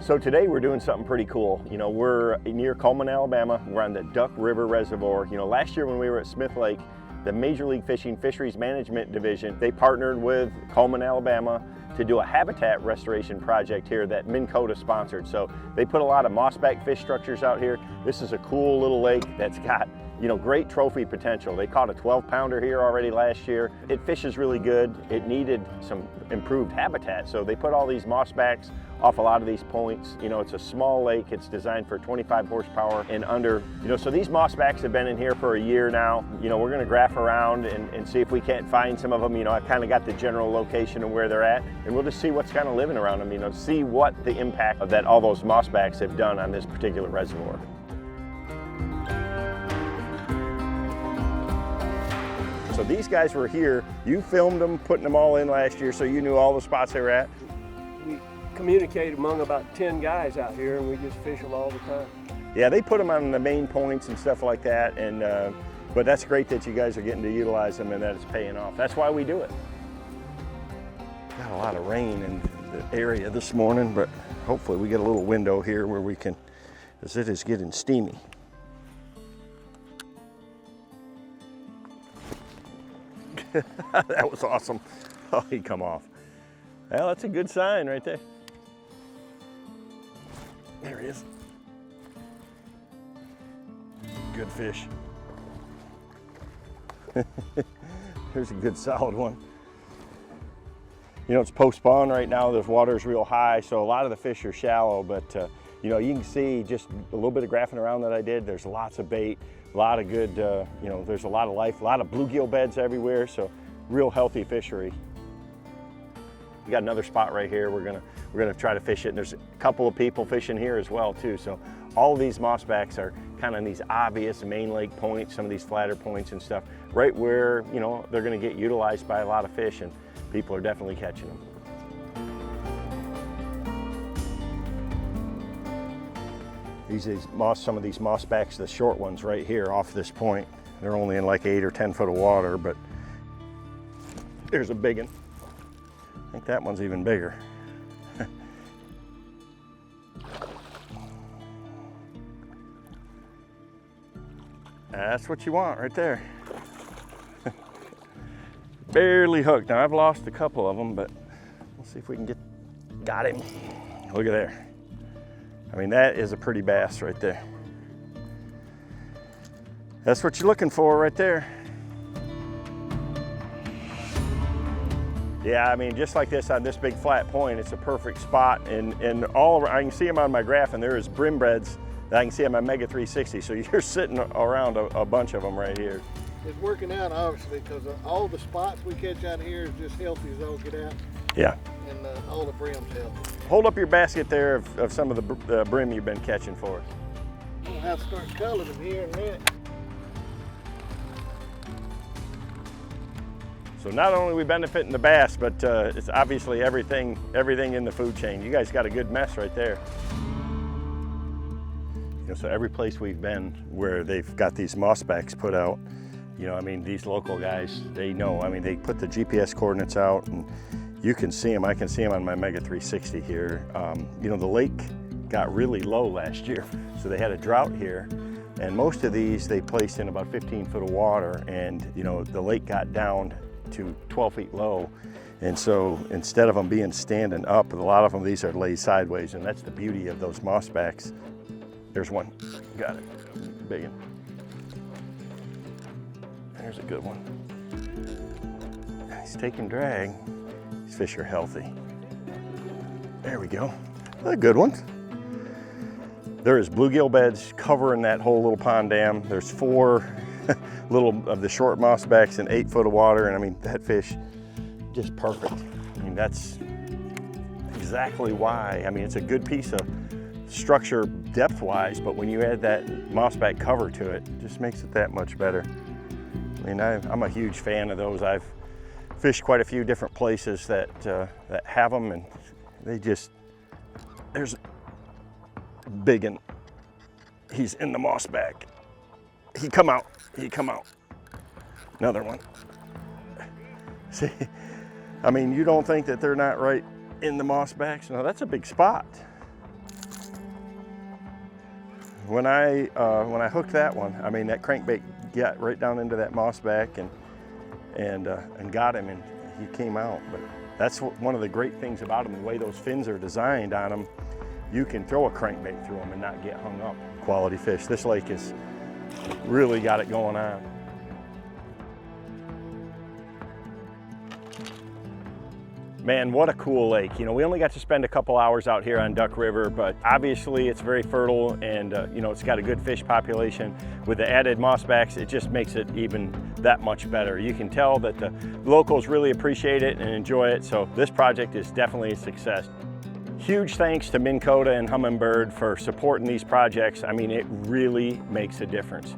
So today we're doing something pretty cool. You know, we're near Cullman, Alabama. We're on the Duck River Reservoir. You know, last year when we were at Smith Lake, the Major League Fishing Fisheries Management Division, they partnered with Cullman, Alabama to do a habitat restoration project here that Minn Kota sponsored. So they put a lot of mossback fish structures out here. This is a cool little lake that's got, you know, great trophy potential. They caught a 12-pounder here already last year. It fishes really good. It needed some improved habitat. So they put all these mossbacks off a lot of these points. You know, it's a small lake. It's designed for 25 horsepower and under. You know, so these mossbacks have been in here for a year now. You know, we're gonna graph around and see if we can't find some of them. You know, I kind of got the general location of where they're at, and we'll just see what's kind of living around them, you know, see what the impact of that all those mossbacks have done on this particular reservoir. So these guys were here. You filmed them, putting them all in last year, so you knew all the spots they were at? We communicate among about 10 guys out here, and we just fish them all the time. Yeah, they put them on the main points and stuff like that, and but that's great that you guys are getting to utilize them and that it's paying off. That's why we do it. Got a lot of rain in the area this morning, but hopefully we get a little window here where we can, as it is getting steamy. That was awesome. Oh, he come off. Well, that's a good sign right there. There he is. Good fish. There's a good solid one. You know, it's post-spawn right now. The water's real high, so a lot of the fish are shallow, but you know, you can see just a little bit of graphing around that I did. There's lots of bait, a lot of good, you know, there's a lot of life, a lot of bluegill beds everywhere, so real healthy fishery. We got another spot right here. We're gonna try to fish it. And there's a couple of people fishing here as well too. So all of these mossbacks are kind of these obvious main lake points, some of these flatter points and stuff, right where, you know, they're gonna get utilized by a lot of fish, and people are definitely catching them. Some of these mossbacks, the short ones right here off this point, they're only in like 8 or 10 foot of water, but there's a big one. I think that one's even bigger. That's what you want right there. Barely hooked. Now I've lost a couple of them, but we'll see if we can got him. Look at there. I mean, that is a pretty bass right there. That's what you're looking for right there. Yeah, I mean, just like this on this big flat point, it's a perfect spot. And all over, I can see them on my graph, and there is brim breads that I can see on my Mega 360. So you're sitting around a bunch of them right here. It's working out, obviously, because all the spots we catch out here is just healthy as all get out. Yeah. And all the brim's healthy. Hold up your basket there of some of the brim you've been catching for us. We'll have to start culling them here in a minute. So not only are we benefiting the bass, but it's obviously everything in the food chain. You guys got a good mess right there. You know, so every place we've been where they've got these mossbacks put out, you know, I mean, these local guys, they know. I mean, they put the GPS coordinates out, and you can see them. I can see them on my Mega 360 here. You know, the lake got really low last year, so they had a drought here. And most of these they placed in about 15 foot of water, and you know, the lake got down to 12 feet low. And so instead of them being standing up, a lot of them, these are laid sideways, and that's the beauty of those mossbacks. There's one, got it, big one. There's a good one. He's taking drag. These fish are healthy. There we go, a good one. There is bluegill beds covering that whole little pond dam. There's 4 little of the short mossbacks in 8 foot of water, and I mean, that fish, just perfect. I mean, that's exactly why. I mean, it's a good piece of structure depth-wise, but when you add that mossback cover to it, it just makes it that much better. I mean, I'm a huge fan of those. I've fished quite a few different places that have them, and they just, there's a big one. He's in the mossback. He come out. Another one. See, I mean, you don't think that they're not right in the mossbacks? No, that's a big spot. when I hooked that one, I mean, that crankbait got right down into that mossback and got him, and he came out. But that's one of the great things about them, the way those fins are designed on them. You can throw a crankbait through them and not get hung up. Quality fish. This lake has really got it going on. Man, what a cool lake. You know, we only got to spend a couple hours out here on Duck River, but obviously it's very fertile and you know, it's got a good fish population. With the added mossbacks, it just makes it even that much better. You can tell that the locals really appreciate it and enjoy it, so this project is definitely a success. Huge thanks to Minn Kota and Humminbird for supporting these projects. I mean, it really makes a difference.